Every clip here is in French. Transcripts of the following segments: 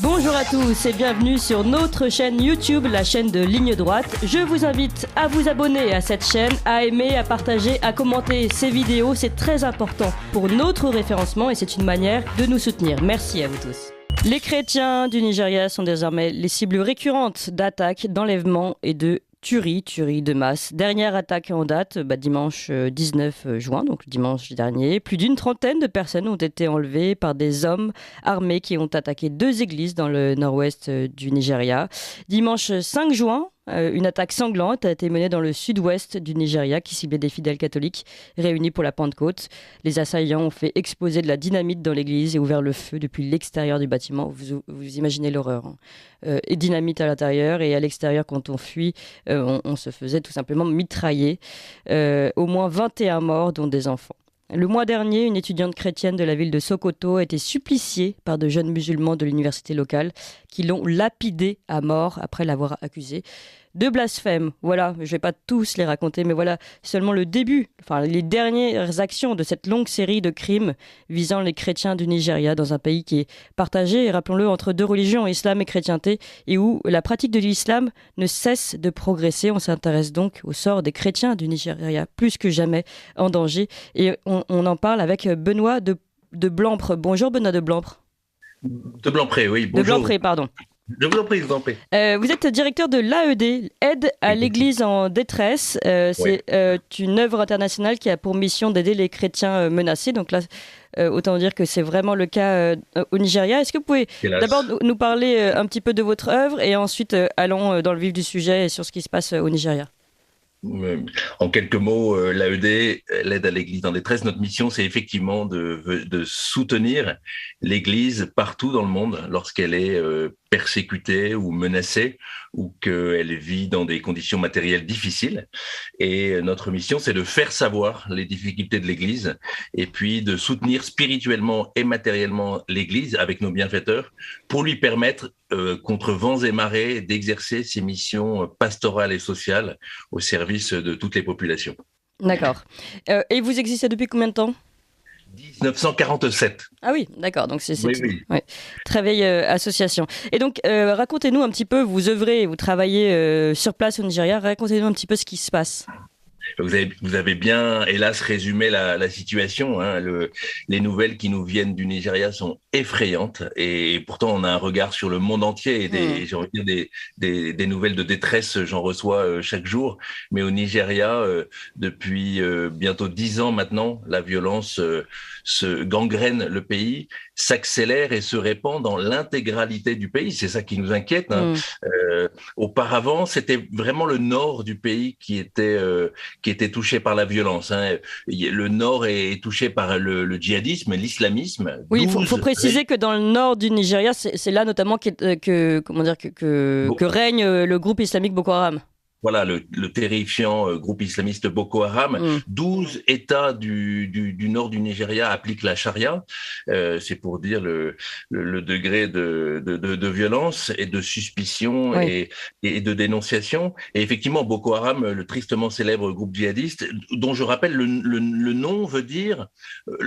Bonjour à tous et bienvenue sur notre chaîne YouTube, la chaîne de Ligne Droite. Je vous invite à vous abonner à cette chaîne, à aimer, à partager, à commenter ces vidéos. C'est très important pour notre référencement et c'est une manière de nous soutenir. Merci à vous tous. Les chrétiens du Nigeria sont désormais les cibles récurrentes d'attaques, d'enlèvements et de tueries de masse. Dernière attaque en date, dimanche 19 juin, donc dimanche dernier. Plus d'une trentaine de personnes ont été enlevées par des hommes armés qui ont attaqué 2 églises dans le nord-ouest du Nigeria. Dimanche 5 juin, une attaque sanglante a été menée dans le sud-ouest du Nigeria qui ciblait des fidèles catholiques réunis pour la Pentecôte. Les assaillants ont fait exploser de la dynamite dans l'église et ouvert le feu depuis l'extérieur du bâtiment. Vous imaginez l'horreur. Et dynamite à l'intérieur et à l'extérieur quand on fuit, on se faisait tout simplement mitrailler. Au moins 21 morts dont des enfants. Le mois dernier, une étudiante chrétienne de la ville de Sokoto a été suppliciée par de jeunes musulmans de l'université locale qui l'ont lapidée à mort après l'avoir accusée de blasphème. Voilà, je ne vais pas tous les raconter, mais voilà seulement le début, les dernières actions de cette longue série de crimes visant les chrétiens du Nigeria dans un pays qui est partagé, rappelons-le, entre 2 religions, islam et chrétienté, et où la pratique de l'islam ne cesse de progresser. On s'intéresse donc au sort des chrétiens du Nigeria, plus que jamais en danger. Et on en parle avec Benoît de Blanpre. Bonjour Benoît de Blanpre. De Blanpré, oui, bonjour. De Blanpré, pardon. Je vous en prie, je vous en prie. Vous êtes directeur de l'AED, Aide à l'Église en détresse. C'est une œuvre internationale qui a pour mission d'aider les chrétiens menacés. Donc là, autant dire que c'est vraiment le cas au Nigeria. Est-ce que vous pouvez d'abord nous parler un petit peu de votre œuvre et ensuite allons dans le vif du sujet et sur ce qui se passe au Nigeria? En quelques mots, l'AED, l'aide à l'Église en détresse, notre mission, c'est effectivement de soutenir l'Église partout dans le monde lorsqu'elle est persécutée ou menacée ou qu'elle vit dans des conditions matérielles difficiles. Et notre mission, c'est de faire savoir les difficultés de l'Église et puis de soutenir spirituellement et matériellement l'Église avec nos bienfaiteurs pour lui permettre, contre vents et marées, d'exercer ses missions pastorales et sociales au service de toutes les populations. D'accord. Et vous existez depuis combien de temps ? 1947. Ah oui, d'accord. Donc c'est oui. très vieille association. Et donc racontez-nous un petit peu, vous œuvrez, vous travaillez sur place au Nigeria. Racontez-nous un petit peu ce qui se passe. Vous avez bien, hélas, résumé la situation. Les nouvelles qui nous viennent du Nigeria sont effrayantes et pourtant on a un regard sur le monde entier et j'ai envie de dire des nouvelles de détresse, j'en reçois chaque jour. Mais au Nigeria, depuis bientôt 10 ans maintenant, la violence se gangrène le pays, s'accélère et se répand dans l'intégralité du pays. C'est ça qui nous inquiète. Auparavant, c'était vraiment le nord du pays qui était touché par la violence. Le nord est touché par le djihadisme, l'islamisme. Oui, il faut préciser que dans le nord du Nigeria, c'est là notamment que règne le groupe islamique Boko Haram. Voilà, le terrifiant groupe islamiste Boko Haram. 12 États du nord du Nigeria appliquent la charia. C'est pour dire le degré de violence et de suspicion et de dénonciation. Et effectivement, Boko Haram, le tristement célèbre groupe djihadiste, dont je rappelle le nom veut dire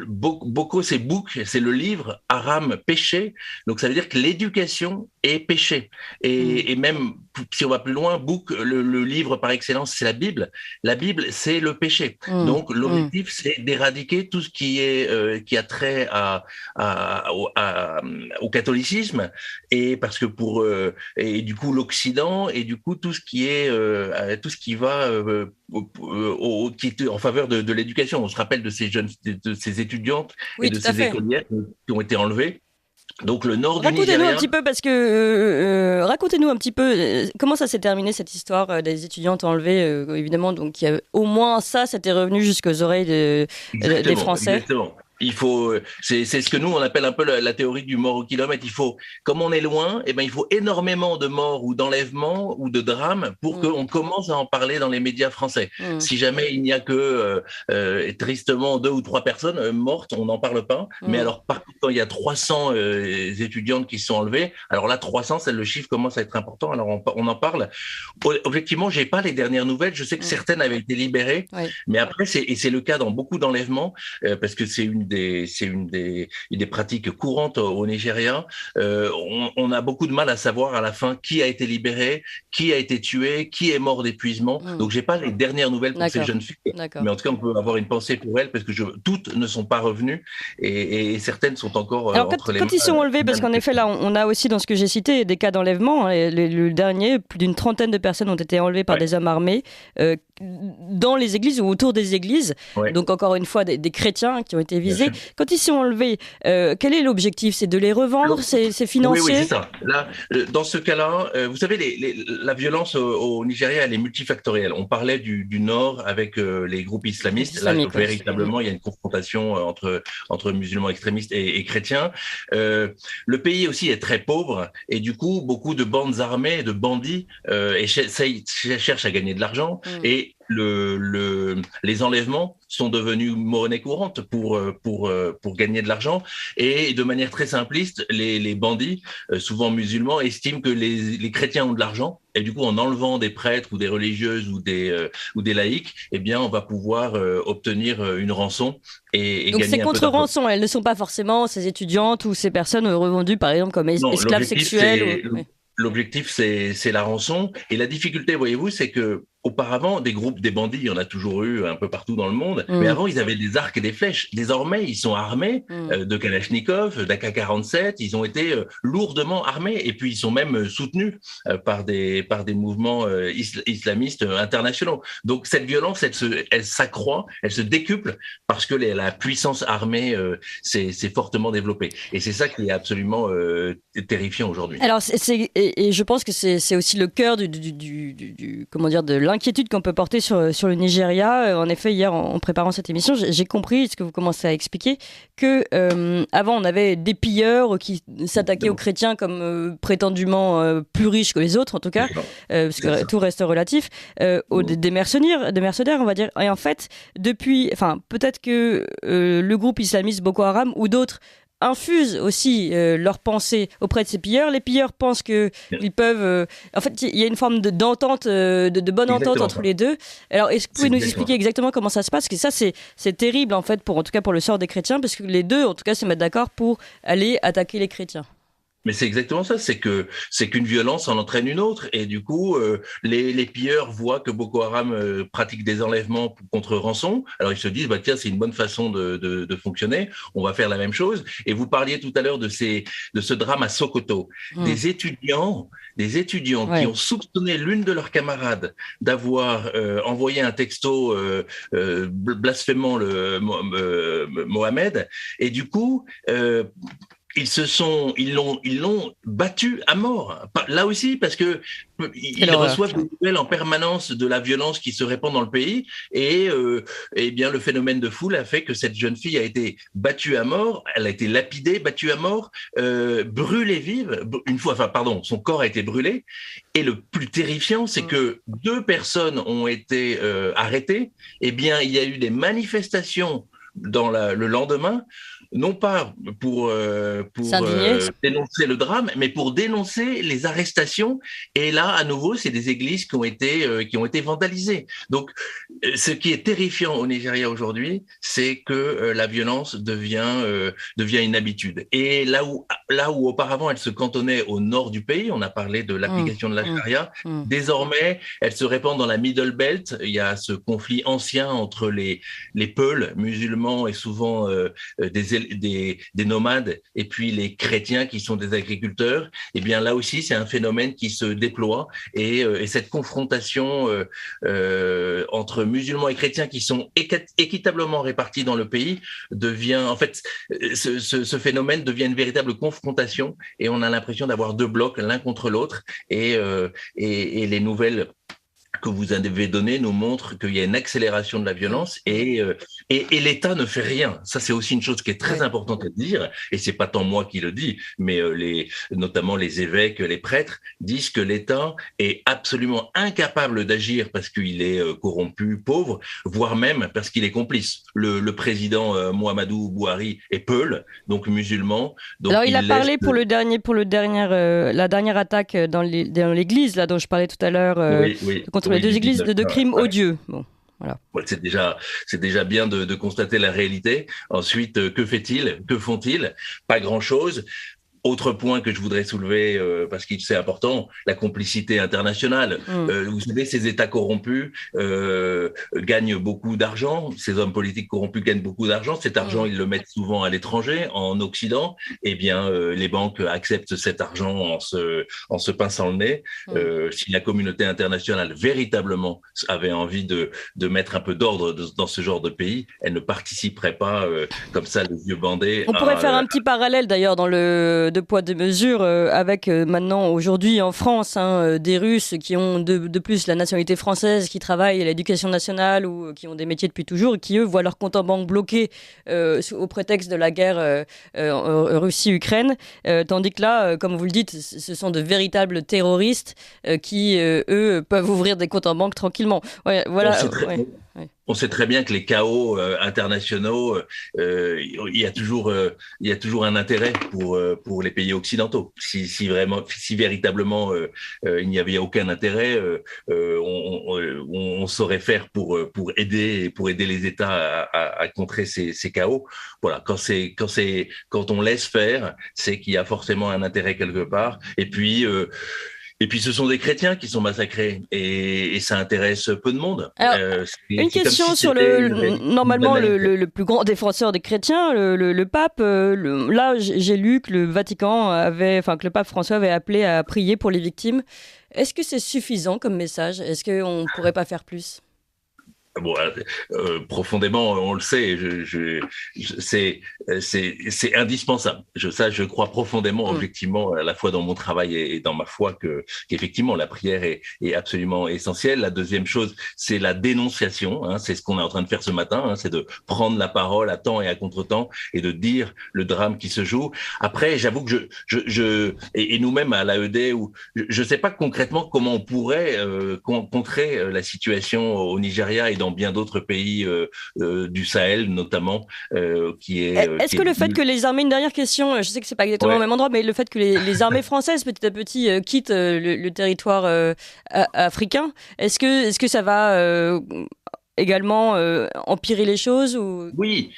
Boko, c'est book, c'est le livre, Haram, péché. Donc ça veut dire que l'éducation est péché. Et même si on va plus loin, book, le livre par excellence, c'est la Bible. La Bible, c'est le péché. Donc, l'objectif, c'est d'éradiquer tout ce qui a trait au catholicisme, et parce que et du coup l'Occident, et du coup tout ce qui va qui est en faveur de l'éducation. On se rappelle de ces jeunes, de ces étudiantes et de ces écolières qui ont été enlevées. Donc le nord du Nigeria. Racontez-nous un petit peu, parce que racontez-nous un petit peu comment ça s'est terminé cette histoire des étudiantes enlevées, évidemment. Donc au moins ça, c'était revenu jusqu'aux oreilles des Français. Exactement. C'est ce que nous on appelle un peu la théorie du mort au kilomètre. Comme on est loin, il faut énormément de morts ou d'enlèvements ou de drames pour qu'on commence à en parler dans les médias français. Si jamais il n'y a que tristement 2 ou 3 personnes mortes, on n'en parle pas. Mais alors par contre, quand il y a 300 étudiantes qui sont enlevées, alors là 300, le chiffre commence à être important. Alors on en parle. Objectivement, j'ai pas les dernières nouvelles. Je sais que certaines avaient été libérées, mais après c'est le cas dans beaucoup d'enlèvements parce que c'est une des pratiques courantes au Nigeria. On a beaucoup de mal à savoir à la fin qui a été libéré, qui a été tué, qui est mort d'épuisement. Donc, j'ai pas les dernières nouvelles pour ces jeunes filles. Mais en tout cas, on peut avoir une pensée pour elles parce que toutes ne sont pas revenues et certaines sont encore Alors, quand ils sont enlevés, parce qu'en effet, là, on a aussi dans ce que j'ai cité des cas d'enlèvement. Le dernier, plus d'une trentaine de personnes ont été enlevées par des hommes armés dans les églises ou autour des églises. Donc, encore une fois, des chrétiens qui ont été visés. Quand ils sont enlevés, quel est l'objectif? C'est de les revendre? C'est financier? Oui, c'est ça. Là, dans ce cas-là, vous savez, la violence au Nigeria, elle est multifactorielle. On parlait du Nord avec les groupes islamistes. Là, véritablement, il y a une confrontation entre musulmans extrémistes et chrétiens. Le pays aussi est très pauvre et du coup, beaucoup de bandes armées, de bandits cherchent à gagner de l'argent et les enlèvements sont devenus monnaie courante pour gagner de l'argent et de manière très simpliste, les bandits, souvent musulmans, estiment que les chrétiens ont de l'argent et du coup, en enlevant des prêtres ou des religieuses ou des laïcs, eh bien, on va pouvoir obtenir une rançon et donc gagner un peu d'argent. Donc c'est contre rançon, elles ne sont pas forcément ces étudiantes ou ces personnes revendues par exemple comme esclaves sexuels. L'objectif, c'est la rançon. Et la difficulté, voyez-vous, c'est que auparavant, des groupes, des bandits, il y en a toujours eu un peu partout dans le monde. Mais avant, ils avaient des arcs et des flèches. Désormais, ils sont armés de Kalachnikov, d'AK-47. Ils ont été lourdement armés. Et puis, ils sont même soutenus par des mouvements islamistes internationaux. Donc, cette violence, elle s'accroît, elle se décuple parce que la puissance armée s'est fortement développée. Et c'est ça qui est absolument terrifiant aujourd'hui. Alors, et je pense que c'est aussi le cœur comment dire, de l'inquiétude qu'on peut porter sur le Nigeria. En effet, hier, en préparant cette émission, j'ai compris ce que vous commencez à expliquer, que avant, on avait des pilleurs qui s'attaquaient aux chrétiens comme prétendument plus riches que les autres, en tout cas, parce que tout reste relatif, des mercenaires, on va dire. Et en fait, peut-être que le groupe islamiste Boko Haram ou d'autres infusent aussi leurs pensées auprès de ces pilleurs. Les pilleurs pensent qu'ils peuvent... en fait, il y a une forme d'entente, de bonne entente entre les deux. Alors, est-ce que vous pouvez nous expliquer exactement comment ça se passe? Parce que ça, c'est terrible, en fait, en tout cas pour le sort des chrétiens, parce que les deux, en tout cas, se mettent d'accord pour aller attaquer les chrétiens. Mais c'est exactement ça, c'est qu'une violence en entraîne une autre et du coup les pilleurs voient que Boko Haram pratique des enlèvements contre rançon. Alors ils se disent tiens, c'est une bonne façon de fonctionner, on va faire la même chose. Et vous parliez tout à l'heure de ce drame à Sokoto, des étudiants qui ont soupçonné l'une de leurs camarades d'avoir envoyé un texto blasphémant Mohamed et du coup ils l'ont battu à mort. Là aussi, parce que ils reçoivent des nouvelles en permanence de la violence qui se répand dans le pays et bien le phénomène de foule a fait que cette jeune fille a été battue à mort, elle a été lapidée, battue à mort, brûlée vive. Son corps a été brûlé. Et le plus terrifiant, c'est que 2 personnes ont été arrêtées. Eh bien, il y a eu des manifestations le lendemain, non pas pour dénoncer le drame, mais pour dénoncer les arrestations. Et là, à nouveau, c'est des églises qui ont été vandalisées. Donc, ce qui est terrifiant au Nigeria aujourd'hui, c'est que la violence devient une habitude. Et là où auparavant elle se cantonnait au nord du pays, on a parlé de l'application de la charia, désormais, elle se répand dans la Middle Belt. Il y a ce conflit ancien entre les Peuls musulmans et souvent des nomades et puis les chrétiens qui sont des agriculteurs. Et bien là aussi, c'est un phénomène qui se déploie et cette confrontation entre musulmans et chrétiens qui sont équitablement répartis dans le pays devient, en fait, ce phénomène devient une véritable confrontation et on a l'impression d'avoir 2 blocs l'un contre l'autre et les nouvelles que vous avez donné nous montre qu'il y a une accélération de la violence et l'État ne fait rien. Ça, c'est aussi une chose qui est très importante à dire, et c'est pas tant moi qui le dis, mais notamment les évêques, les prêtres disent que l'État est absolument incapable d'agir parce qu'il est corrompu, pauvre, voire même parce qu'il est complice. Le président Muhammadu Buhari est peul, donc musulman. Donc alors il a parlé pour la dernière attaque dans l'église là dont je parlais tout à l'heure. Contre les 2 églises de crimes odieux. Bon. Voilà. C'est déjà bien de constater la réalité. Ensuite, que fait-il? Que font-ils? Pas grand-chose. Autre point que je voudrais soulever, parce que c'est important, la complicité internationale. Vous savez, ces États corrompus gagnent beaucoup d'argent, ces hommes politiques corrompus gagnent beaucoup d'argent. Cet argent, ils le mettent souvent à l'étranger, en Occident. Eh bien, les banques acceptent cet argent en se pinçant le nez. Si la communauté internationale véritablement avait envie de mettre un peu d'ordre dans ce genre de pays, elle ne participerait pas comme ça, les yeux bandés. On pourrait faire un petit parallèle d'ailleurs dans le de poids de mesure avec maintenant aujourd'hui en France des Russes qui ont de plus la nationalité française, qui travaillent à l'éducation nationale ou qui ont des métiers depuis toujours et qui eux voient leur compte en banque bloqué au prétexte de la guerre Russie-Ukraine, tandis que là, comme vous le dites, ce sont de véritables terroristes qui eux peuvent ouvrir des comptes en banque tranquillement. Ouais, voilà. On sait très bien que les chaos internationaux, il y a toujours un intérêt pour les pays occidentaux. Si véritablement il n'y avait aucun intérêt, on saurait faire pour aider les États à contrer ces chaos. Voilà, quand on laisse faire, c'est qu'il y a forcément un intérêt quelque part. Et puis, ce sont des chrétiens qui sont massacrés et ça intéresse peu de monde. Alors, une question sur normalement le plus grand défenseur des chrétiens, le pape. Là, j'ai lu que le que le pape François avait appelé à prier pour les victimes. Est-ce que c'est suffisant comme message? Est-ce qu'on ne pourrait pas faire plus? Bon, profondément, on le sait, c'est indispensable. Je crois profondément, objectivement, à la fois dans mon travail et dans ma foi, qu'effectivement la prière est absolument essentielle. La deuxième chose, c'est la dénonciation. C'est ce qu'on est en train de faire ce matin. C'est de prendre la parole à temps et à contre-temps et de dire le drame qui se joue. Après, j'avoue que et nous-mêmes à l'AED, je sais pas concrètement comment on pourrait contrer la situation au Nigeria et dans bien d'autres pays du Sahel notamment Est-ce que le fait que les armées, une dernière question, je sais que c'est pas exactement au même endroit, mais le fait que les armées françaises petit à petit quittent le territoire africain, est-ce que ça va également empirer les choses ou... Oui,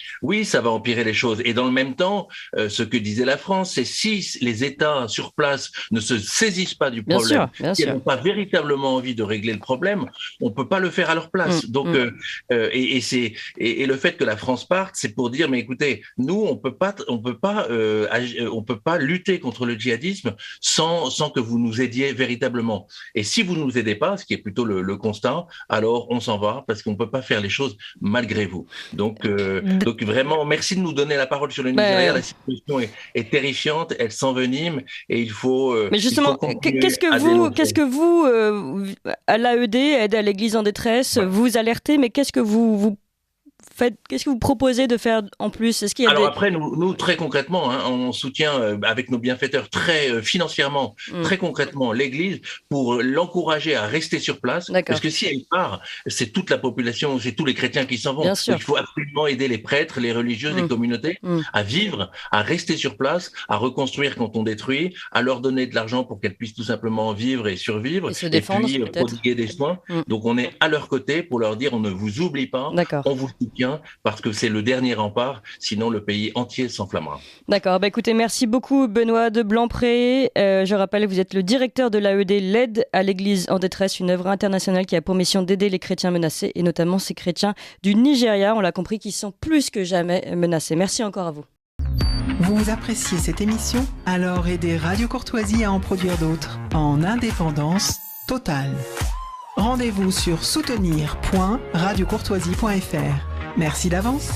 ça va empirer les choses. Et dans le même temps, ce que disait la France, c'est si les États sur place ne se saisissent pas du problème, s'ils n'ont pas véritablement envie de régler le problème, on peut pas le faire à leur place. Donc, et le fait que la France parte, c'est pour dire, mais écoutez, nous, on peut pas lutter contre le djihadisme sans que vous nous aidiez véritablement. Et si vous nous aidez pas, ce qui est plutôt le constat, alors on s'en va parce qu'on peut pas faire les choses malgré vous. Donc vraiment, merci de nous donner la parole sur le Nigeria. La situation est terrifiante, elle s'envenime et il faut. Mais justement, qu'est-ce que vous, à l'AED, aide à l'Église en détresse, vous alertez, mais qu'est-ce que vous faites, qu'est-ce que vous proposez de faire en plus? Est-ce qu'il y a après, nous très concrètement, on soutient avec nos bienfaiteurs très financièrement, très concrètement l'Église pour l'encourager à rester sur place. Parce que si elle part, c'est toute la population, c'est tous les chrétiens qui s'en vont. Bien sûr. Il faut absolument aider les prêtres, les religieuses, les communautés à vivre, à rester sur place, à reconstruire quand on détruit, à leur donner de l'argent pour qu'elles puissent tout simplement vivre et survivre, et se défendre, puis prodiguer des soins. Donc on est à leur côté pour leur dire on ne vous oublie pas, on vous soutient parce que c'est le dernier rempart, sinon le pays entier s'enflammera. D'accord, écoutez, merci beaucoup Benoît de Blanpré. Je rappelle, vous êtes le directeur de l'AED, l'aide à l'Église en détresse, une œuvre internationale qui a pour mission d'aider les chrétiens menacés, et notamment ces chrétiens du Nigeria, on l'a compris, qui sont plus que jamais menacés. Merci encore à vous. Vous appréciez cette émission? Alors aidez Radio Courtoisie à en produire d'autres, en indépendance totale. Rendez-vous sur soutenir.radiocourtoisie.fr. Merci d'avance.